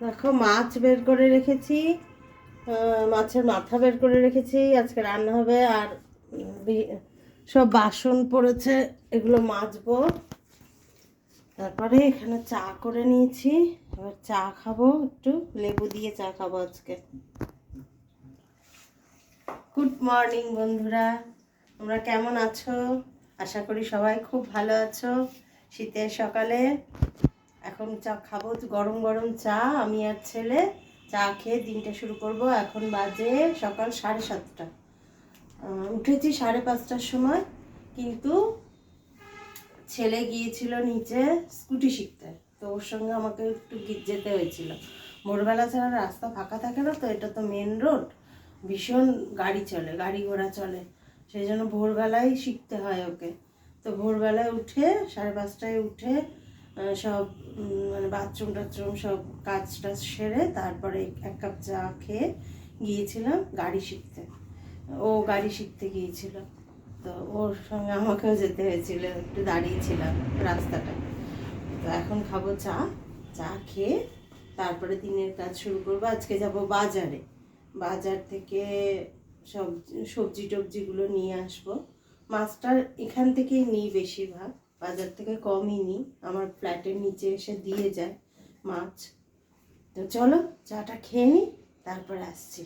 দেখো মাছ বের করে রেখেছি, মাছের মাথা বের করে রেখেছি, আজকে রান্না হবে। আর সব বাসন পড়েছে, এগুলো মাজবো। তারপরে এখানে চা করে নিয়েছি, এবার চা খাবো, একটু লেবু দিয়ে চা খাবো আজকে। গুড মর্নিং বন্ধুরা, তোমরা কেমন আছো? আশা করি সবাই খুব ভালো আছো। শীতের সকালে এখন চা খাবো, গরম গরম চা। আমি আর ছেলে চা খেয়ে দিনটা শুরু করব। এখন বাজে সকাল 7:30। উঠেছি 5:30টার সময়, কিন্তু ছেলে গিয়েছিল নিচে স্কুটি শিখতে, তো ওর সঙ্গে আমাকে একটু যেতে হয়েছিল। ভোরবেলা ছাড়া রাস্তা ফাঁকা থাকে না, তো এটা তো মেন রোড, ভীষণ গাড়ি চলে, গাড়ি ঘোড়া চলে, সেই জন্য ভোরবেলায় শিখতে হয় ওকে। তো ভোরবেলায় উঠে 5:30টায় উঠে সব মানে বাথরুম টাথরুম সব কাজ টাজ সেরে তারপরে 1 কাপ চা খেয়ে গিয়েছিলাম গাড়ি শিখতে। ও গাড়ি শিখতে গিয়েছিল, তো ওর সঙ্গে আমাকেও যেতে হয়েছিল, একটু দাঁড়িয়েছিলাম রাস্তাটা। তো এখন খাবো চা, চা খেয়ে তারপরে দিনের কাজ শুরু করবো। আজকে যাব বাজারে, বাজার থেকে সব সবজি টবজিগুলো নিয়ে আসবো। মাছটা এখান থেকেই নিই, বেশিরভাগ বাজার থেকে কমই নিই, আমার ফ্ল্যাটের নিচে এসে দিয়ে যায় মাছ। তো চলো চাটা খেয়ে নিই, তারপরে আসছি।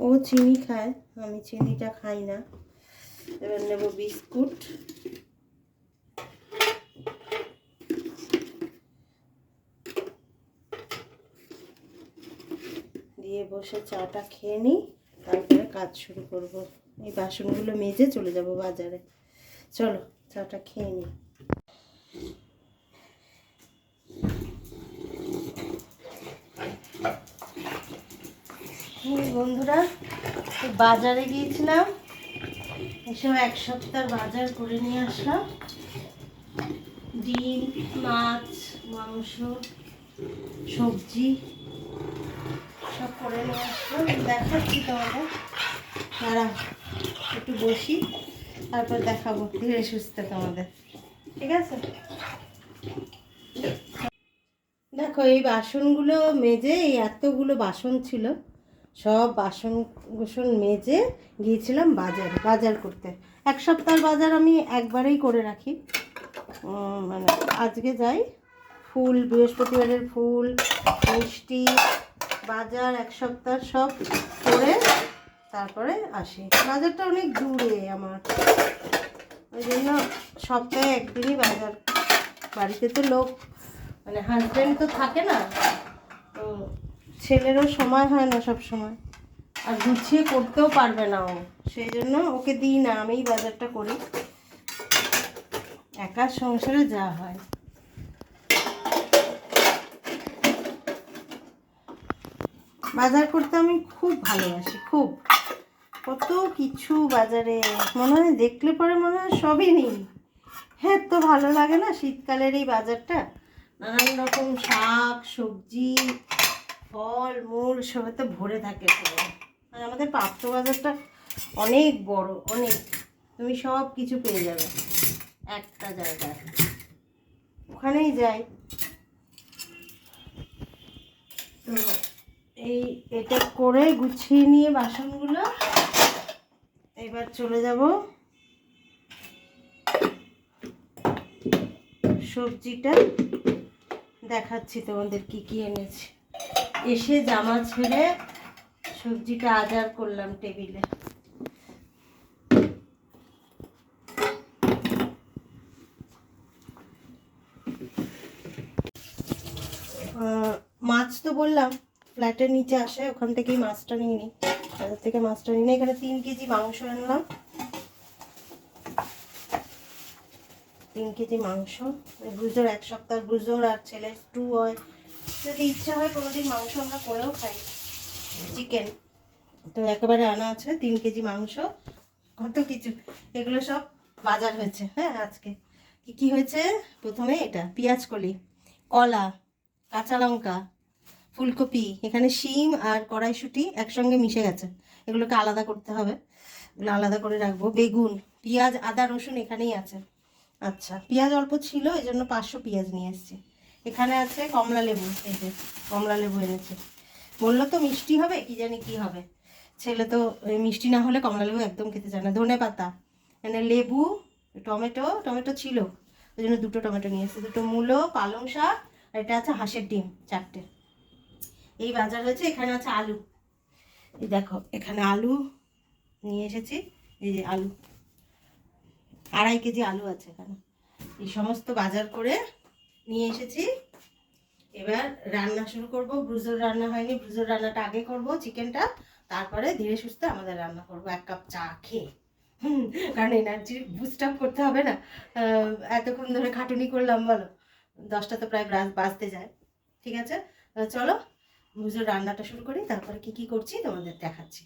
ও চিনি খায়, আমি চিনিটা খাই না। এবার নেব বিস্কুট, দিয়ে বসে চাটা খেয়ে নিই, তারপরে কাজ শুরু করব। এই বাসনগুলো মেজে চলে যাব বাজারে। চলো চাটা খেয়ে নিই। বন্ধুরা, বাজারে গিয়েছিলাম, এসব 1 সপ্তাহ বাজার করে নিয়ে আসলাম। ডিম, মাছ, মাংস, সবজি সব করে নিয়ে আসলাম, দেখাচ্ছি তোমাদের। তারা একটু বসি, তারপর দেখাবো ধীরে সুস্থে তোমাদের, ঠিক আছে? দেখো এই বাসনগুলো মেজে, এই এতগুলো বাসন ছিল, সব বাসন কুসন মেজে গিয়েছিলাম বাজারে, বাজার করতে। 1 সপ্তাহের বাজার আমি একবারেই করে রাখি। মানে আজকে যাই, ফুল, বৃহস্পতিবারের ফুল, মিষ্টি, বাজার 1 সপ্তাহ সব করে তারপরে আসি। বাজারটা অনেক দূরে আমার, ওই জন্য সপ্তাহে একদিনই বাজার। বাড়িতে তো লোক মানে হাজব্যান্ড তো থাকে না, তো ছেলেরও সময় হয় না সব সময়, আর গুছিয়ে করতেও পারবে না ও, সেই জন্য ওকে দিই না, আমিই বাজারটা করি। একা সংসারে যা হয়। বাজার করতে আমি খুব ভালোবাসি, খুব। কত কিছু বাজারে, মনে হয় দেখলে পরে মনে হয় সবই নিই। হ্যাঁ, তো ভালো লাগে না শীতকালের এই বাজারটা, নানান রকম শাক সবজি ফল মূল সবেতে ভরে থাকে পুরো। আর আমাদের পাত্র বাজারটা অনেক বড়, অনেক, তুমি সব কিছু পেয়ে যাবে একটা জায়গায়, ওখানেই যাই। তো এটা করে গুছিয়ে নিয়ে বাসনগুলো এবার চলে যাব সবজিটা দেখাচ্ছি তোমাদের কি কি এনেছি। এসে জামা ছেড়ে সবজিটা আজার করলাম টেবিলে। মাছ তো বললাম ফ্ল্যাটের নিচে আসে, ওখান থেকেই মাছটা নিয়ে নিই, বাজার থেকে মাছটা নিয়ে নিই। এখানে 3 কেজি মাংস আনলাম, 3 কেজি মাংস। ব্রুজোর 1 সপ্তাহ ব্রুজোর, আর ছেলের 2 হয়। যদি ইচ্ছা হয় কোনোদিন মাংস আমরা করেও খাই, চিকেন। তো একেবারে আনা আছে 3 কেজি মাংস, কত কিছু, এগুলো সব বাজার হয়েছে। হ্যাঁ, আজকে কি কি হয়েছে, প্রথমে এটা পেঁয়াজ কলি, কলা, কাঁচা লঙ্কা, ফুলকপি, এখানে শিম আর কড়াইশুঁটি একসঙ্গে মিশে গেছে, এগুলোকে আলাদা করতে হবে, এগুলো আলাদা করে রাখবো। বেগুন, পেঁয়াজ, আদা রসুন এখানেই আছে। আচ্ছা, পেঁয়াজ অল্প ছিল, এই জন্য 500 পেঁয়াজ নিয়ে এসেছি। এখানে আছে কমলা লেবু, এই যে কমলা লেবু এনেছে। বললো তো মিষ্টি হবে, কি জানি কি হবে। ছেলে তো মিষ্টি না হলে কমলা লেবু একদম খেতে চায় না। ধনে পাতা, এখানে লেবু, টমেটো, টমেটো ছিল ওই জন্য 2টো টমেটো নিয়ে এসেছে, 2টো মূলো, পালং শাক, আর এটা আছে হাঁসের ডিম 4টে। এই বাজার হয়েছে। এখানে আছে আলু, এই দেখো এখানে আলু নিয়ে এসেছি, এই যে আলু 2.5 কেজি আলু আছে এখানে। এই সমস্ত বাজার করে নিয়ে এসেছি। এবার রান্না শুরু করব। ব্রুজোর রান্না হয়নি, ব্রুজোর রান্নাটা আগে করব, চিকেনটা, তারপরে ধীরে সুস্থে আমাদের রান্না করব 1 কাপ চা খেয়ে। কারণ এনার্জি বুস্ট আপ করতে হবে না, এতক্ষণ ধরে খাটুনি করলাম বলো, 10টা তো প্রায় বাজতে যায়। ঠিক আছে, চলো ব্রুজোর রান্নাটা শুরু করি, তারপরে কি কি করছি তোমাদের দেখাচ্ছি।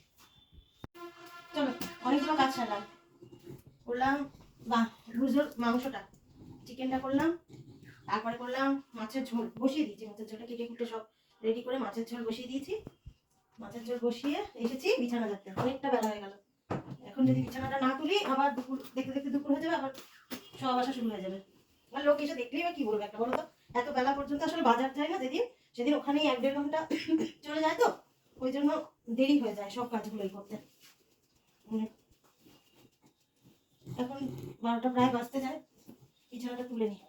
চলো, অনেকগুলো কাজ সারলাম, করলাম ব্রুজোর মাংসটা, চিকেনটা করলাম, তারপরে করলাম মাছের ঝোল, বসিয়ে দিয়েছি মাছের ঝোলটা, কেটে কুটে সব রেডি করে মাছের ঝোল বসিয়ে দিয়েছি। মাছের ঝোল বসিয়ে এসেছি বিছানা দেখতে, অনেকটা বেলা হয়ে গেল। এখন যদি বিছানাটা না তুলি আবার দুপুর দেখতে দেখতে দুপুর হয়ে যাবে, আবার সব আসা শুরু হয়ে যাবে। আর লোক এসে দেখলেই বা কি বলবে একটা, বলো তো? এত বেলা পর্যন্ত আসলে বাজার যায় না যেদিন, সেদিন ওখানেই 1-1.5 ঘন্টা চলে যায়, তো ওই জন্য দেরি হয়ে যায় সব কাজগুলোই করতে। এখন 12টা প্রায় বাজতে যায়, বিছানাটা তুলে নিই।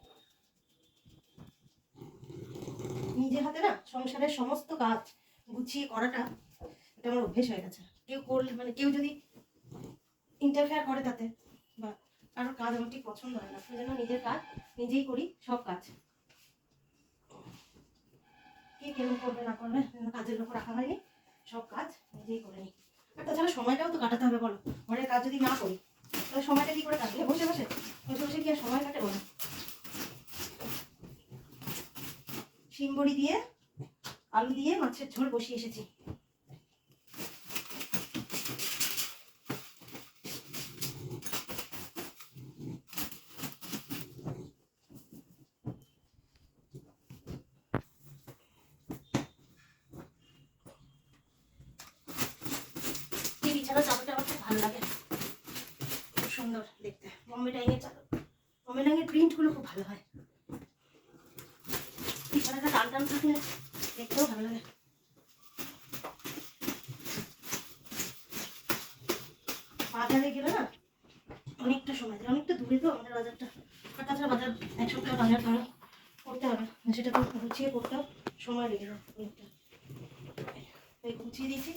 নিজে হাতে না সংসারের সমস্ত কাজ গুছিয়ে করাটা, এটা আমার অভ্যেস হয়ে গেছে। কেউ করলে মানে কেউ যদি ইন্টারফেয়ার করে তাতে, বা কারোর কাজ আমার ঠিক পছন্দ হয় না, সেই জন্য নিজের কাজ নিজেই করি। সব কাজ কে কেমন করবে না করবে কাজের লোক রাখা হয়নি, সব কাজ নিজেই করে নিই। আর তাছাড়া সময়টাও তো কাটাতে হবে বলো, ঘরের কাজ যদি না করি তাহলে সময়টা কি করে কাটবে? বসে বসে বসে বসে কি আর সময় কাটে বলো? শিম বড়ি দিয়ে আলু দিয়ে মাছের ঝোল বসিয়ে এসেছি। বিছানা চাদরটা আমার খুব ভালো লাগে, খুব সুন্দর দেখতে। বোম্বে ডাইংয়ের চাদর, বোম্বে ডাইংয়ের প্রিন্টগুলো খুব ভালো হয়। বিছানাটা টান টান থাকলে দেখতেও ভালো লাগে। বাজারে গেলে না অনেকটা সময় যায়, অনেকটা দূরে তো আমাদের বাজারটা, আর তাছাড়া বাজার 1 সপ্তাহ বাজার ধরো করতে হবে, সেটা তো গুছিয়ে করতেও সময় লেগে যায় অনেকটা। তাই গুছিয়ে দিয়েছি,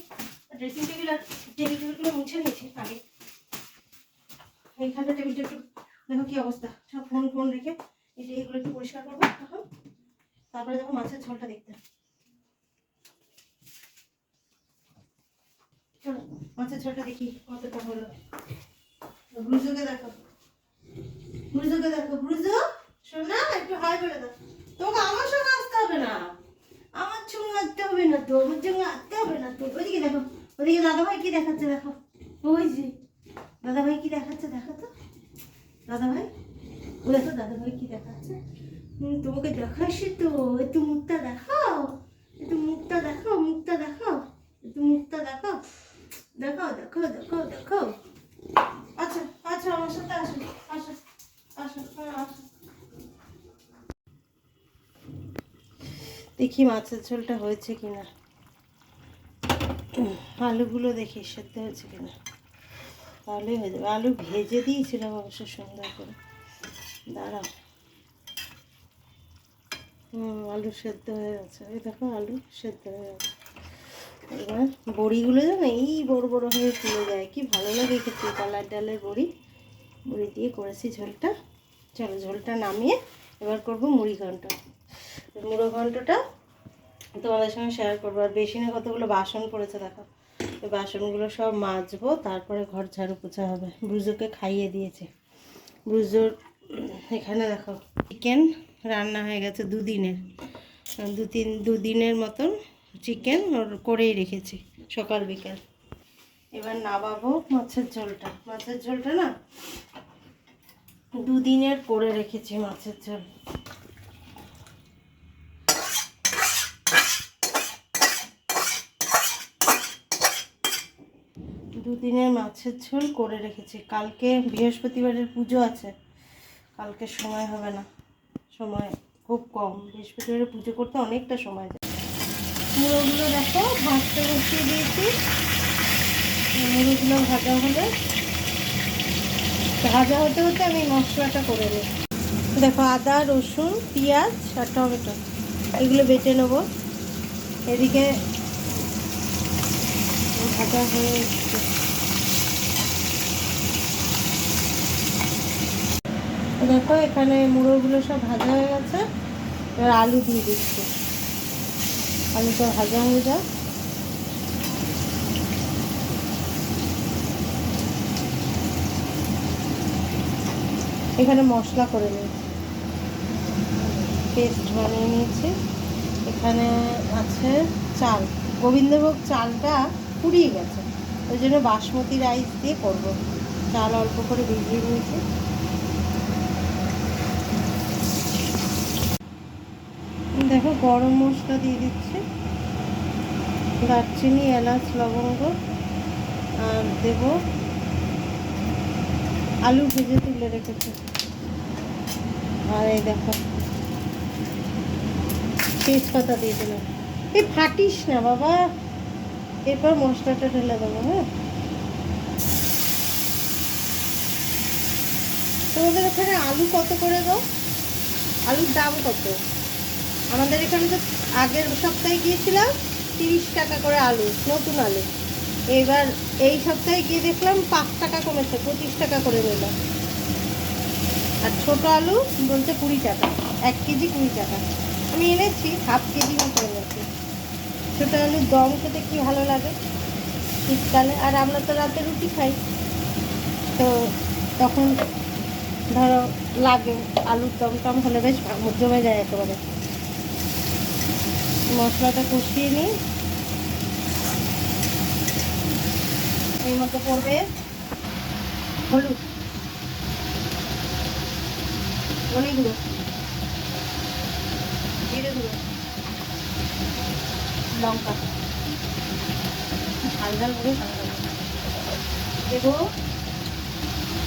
ড্রেসিং টেবিল আর টেবিলগুলো মুছে নিয়েছি আগে। এইখানটা টেবিলটা একটু দেখো কি অবস্থা, সব ফোন ফোন রেখে এইগুলো একটু পরিষ্কার করবো এখন, তারপরে দেখো মাছের ঝোলটা দেখতে। চলো মাছের ঝোলটা দেখি কতটা হলো। ব্রুজোকে দেখো, ব্রুজোকে দেখো, ব্রুজো শোনা একটু হাই বলে দাও। তোমাকে আমার সঙ্গে আসতে হবে না, আমার সঙ্গে আসতে হবে না তো, আমার সঙ্গে আসতে হবে না তো। ওইদিকে দেখো, ওইদিকে দাদাভাই কি দেখাচ্ছে দেখো, ওই যে দাদাভাই কি দেখাচ্ছে দেখো তো, দাদাভাই ও দেখো দাদাভাই কি দেখাচ্ছে। তোমাকে দেখাচ্ছি তো, একটু মুখটা দেখাও, একটু মুখটা দেখাও, মুখটা দেখাও, একটু মুখটা দেখাও, দেখাও দেখো দেখো দেখো। আচ্ছা আচ্ছা, আমার সাথে আসো, আসো আসো আসো। দেখি মাছের ঝোলটা হয়েছে কিনা, আলুগুলো দেখি সেদ্ধ হয়েছে কিনা, তাহলেই হয়ে যাবে। আলু ভেজে দিয়েছিলাম অবশ্য সুন্দর করে, দাঁড়াও। আলু সেদ্ধ হয়ে গেছে, এই দেখো আলু সেদ্ধ হয়ে গেছে। এবার বড়িগুলো যেন এই বড় বড় হয়ে ফুলে যায়, কি ভালো লাগে খেতে, কলার ডালের বড়ি, বড়ি দিয়ে করেছি ঝোলটা। চলো ঝোলটা নামিয়ে এবার করবো মুড়ি ঘন্ট। মুড়ো ঘন্টটা তোমাদের সঙ্গে শেয়ার করবো। আর বেসিনে কতগুলো বাসন পড়েছে দেখো, এই বাসনগুলো সব মাজবো, তারপরে ঘর ঝাড়ু পোছা হবে। ব্রুজোকে খাইয়ে দিয়েছে। ব্রুজোর এখানে দেখো চিকেন রান্না হয়ে গেছে 2 দিনের, 2 দিনের মতন চিকেন ওর করেই রেখেছি সকাল বিকাল। এবার নামাবো মাছের ঝোলটা। মাছের ঝোলটা না 2 দিনের করে রেখেছি মাছের ঝোল। দুদিনের মাছের ঝোল করে রেখেছি, কালকে বৃহস্পতিবারের পুজো আছে, কালকে সময় হবে না, সময় খুব কম, বৃহস্পতিবারে পুজো করতে অনেকটা সময় যায়। মুড়োগুলো দেখো ভাজতে বসিয়ে দিয়েছি। মুড়োগুলো ভাজা হলে, ভাজা হতে হতে আমি মশলাটা করে নিই। দেখো আদা, রসুন, পেঁয়াজ আর টমেটো এগুলো বেটে নেবো। এদিকে ভাজা হয়ে এসছে। দেখো এখানে মুড়োগুলো সব ভাজা হয়ে গেছে। এবার আলু দিয়ে দিচ্ছি, আলুটা ভাজা হয়ে যায়। এখানে মশলা করে নিয়েছি, পেস্ট বানিয়ে নিয়েছি। এখানে আছে চাল, গোবিন্দভোগ চালটা ফুরিয়ে গেছে, ওই জন্য বাসমতি রাইস দিয়ে করব। চাল অল্প করে ভিজিয়ে নিয়েছি। দেখো গরম মশলা দিয়ে দিচ্ছি, দারচিনি, এলাচ, লবঙ্গ, আর দেব আলু ভেজে তুলে রেখেছি। আর এই দেখো তেজপাতা দিয়ে দিলাম। এই ফাটিস না বাবা, এরপর মশলাটা ঢেলে দেবো। হ্যাঁ, তোমাদের ওখানে আলু কত করে গো? আলুর দাম কত? আমাদের এখানে তো আগের সপ্তাহে গিয়েছিলাম 30 টাকা করে আলু, নতুন আলু। এবার এই সপ্তাহে গিয়ে দেখলাম 5 টাকা কমেছে, 25 টাকা করে নিল। আর ছোট আলু বলতে 20 টাকা, 1 কেজি 20 টাকা। আমি এনেছি হাফ কেজি মতো এনেছি। ছোটো আলুর দম খেতে কি ভালো লাগে শীতকালে। আর আমরা তো রাতে রুটি খাই, তো তখন ধরো লাগে আলুর দম টম হলে বেশ জমে যায় একেবারে। মশলাটা কষিয়ে নিই। এর মধ্যে পড়বে হলুদ, ধনে গুঁড়ো, জিরে গুঁড়ো, লঙ্কা, ঝাল ঝাল করে দেবো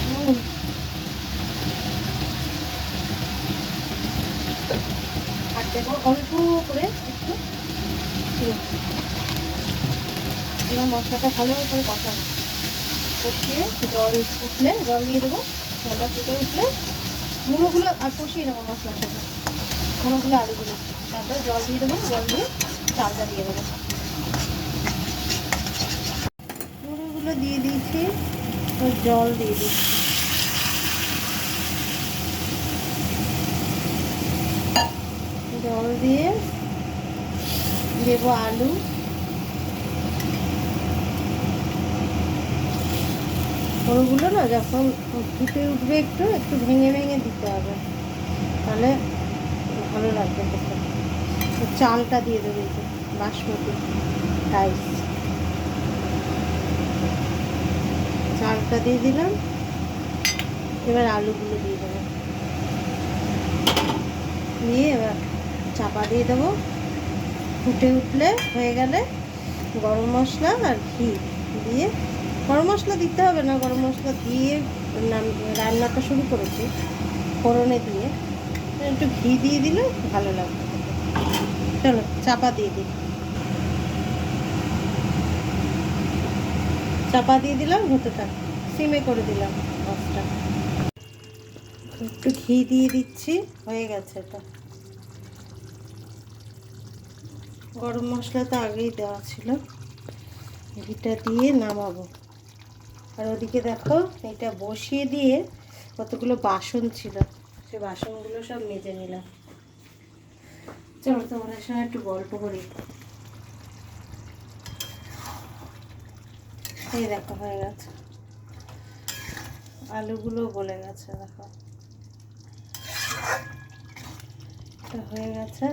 নুন, আর দেবো অল্প করে একটু চিনি। এবার মশলাটা ভালো করে কষাবো, কষিয়ে জল উঠলে জল দিয়ে দেবো। জলটা ফুটে উঠলে মুড়োগুলো আর কষিয়ে নেবো মশলার সাথে, মুড়োগুলো আলুগুলো, তারপরে জল দিয়ে দেবো। জল দিয়ে চালটা দিয়ে দেবো। মুড়োগুলো দিয়ে দিয়েছি, জল দিয়ে দিচ্ছি। জল দিয়ে দেবো আলু, ওগুলো না যখন ফুটে উঠবে একটু একটু ভেঙে ভেঙে দিতে হবে, তাহলে ভালো লাগবে খেতে। চালটা দিয়ে দেবে, বাসমতি রাইস, চালটা দিয়ে দিলাম। এবার আলুগুলো দিয়ে দেবো, দিয়ে এবার চাপা দিয়ে দেবো। ফুটে উঠলে হয়ে গেলে গরম মশলা আর ঘি দিয়ে, গরম মশলা দিতে হবে না, গরম মশলা দিয়ে রান্নাটা শুরু করেছি ফোড়নে দিয়ে, একটু ঘি দিয়ে দিলে ভালো লাগবে। চলো চাপা দিয়ে দিই, চাপা দিয়ে দিলাম, হতে থাক, সিমে করে দিলাম মাছটা। একটু ঘি দিয়ে দিচ্ছি, হয়ে গেছে এটা। গরম মশলা তো আগেই দেওয়া ছিল, ঘিটা দিয়ে নামাবো। আর ওদিকে দেখো এটা বসিয়ে দিয়ে কতগুলো বাসন ছিল, সে বাসনগুলো সব মেজে নিলাম। চলো তোমাদের সঙ্গে একটু গল্প করি। এই দেখো হয়ে গেছে, আলুগুলো গলে গেছে, দেখো এটা হয়ে গেছে।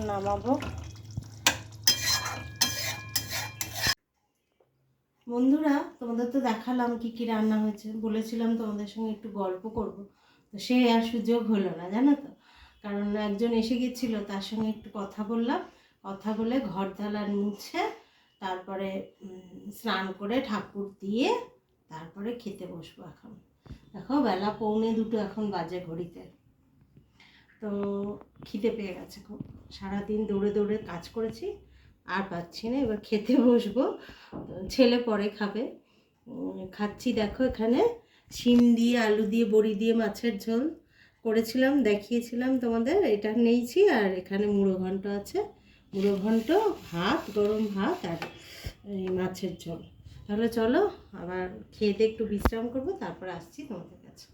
নামাবো। বন্ধুরা তোমাদের তো দেখালাম কি কি রান্না হয়েছে, বলেছিলাম তোমাদের সঙ্গে একটু গল্প করব, তো সে আর সুযোগ হলো না জানো তো, কারণ একজন এসে গেছিলো, তার সঙ্গে একটু কথা বললাম। কথা বলে ঘর দালান মুছে তারপরে স্নান করে ঠাকুর দিয়ে তারপরে খেতে বসবো। এখন দেখো বেলা 1:45 এখন বাজে ঘড়িতে। তো তো খিদে পেয়ে গেছে খুব, সারাদিন দৌড়ে দৌড়ে কাজ করেছি, আর পাচ্ছি না, এবার খেতে বসবো। ছেলে পরে খাবে। খাচ্ছি, দেখো এখানে শিম দিয়ে আলু দিয়ে বড়ি দিয়ে মাছের ঝোল করেছিলাম, দেখিয়েছিলাম তোমাদের, এটা নিয়েছি। আর এখানে মুড়ো ঘন্ট আছে, মুড়ো ঘন্ট, ভাত, গরম ভাত, আর এই মাছের ঝোল। তাহলে চলো আবার খেয়ে দিয়ে একটু বিশ্রাম করবো, তারপর আসছি তোমাদের কাছে।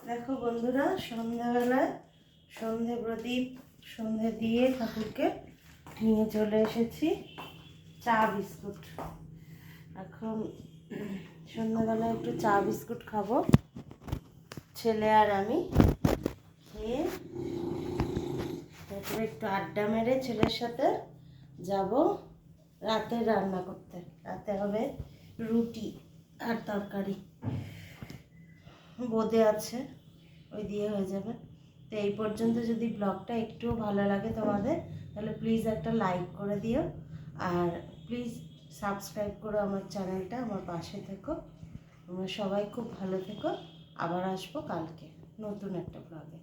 দেখো বন্ধুরা, সন্ধ্যাবেলায় সন্ধে প্রদীপ সন্ধে দিয়ে ঠাকুরকে নিয়ে চলে এসেছি চা বিস্কুট। এখন সন্ধ্যাবেলায় একটু চা বিস্কুট খাবো, ছেলে আর আমি। খেয়ে তারপরে একটু আড্ডা মেরে ছেলের সাথে যাব রাতে রান্না করতে। রাতে হবে রুটি আর তরকারি, বোঁদে আছে, ওই দিয়ে হয়ে যাবে। তো এই পর্যন্ত যদি ব্লগটা একটুও ভালো লাগে তোমাদের, তাহলে প্লিজ একটা লাইক করে দিও, আর প্লিজ সাবস্ক্রাইব করো আমার চ্যানেলটা, আমার পাশে থেকো। তোমরা সবাই খুব ভালো থেকো। আবার আসবো কালকে নতুন একটা ব্লগে।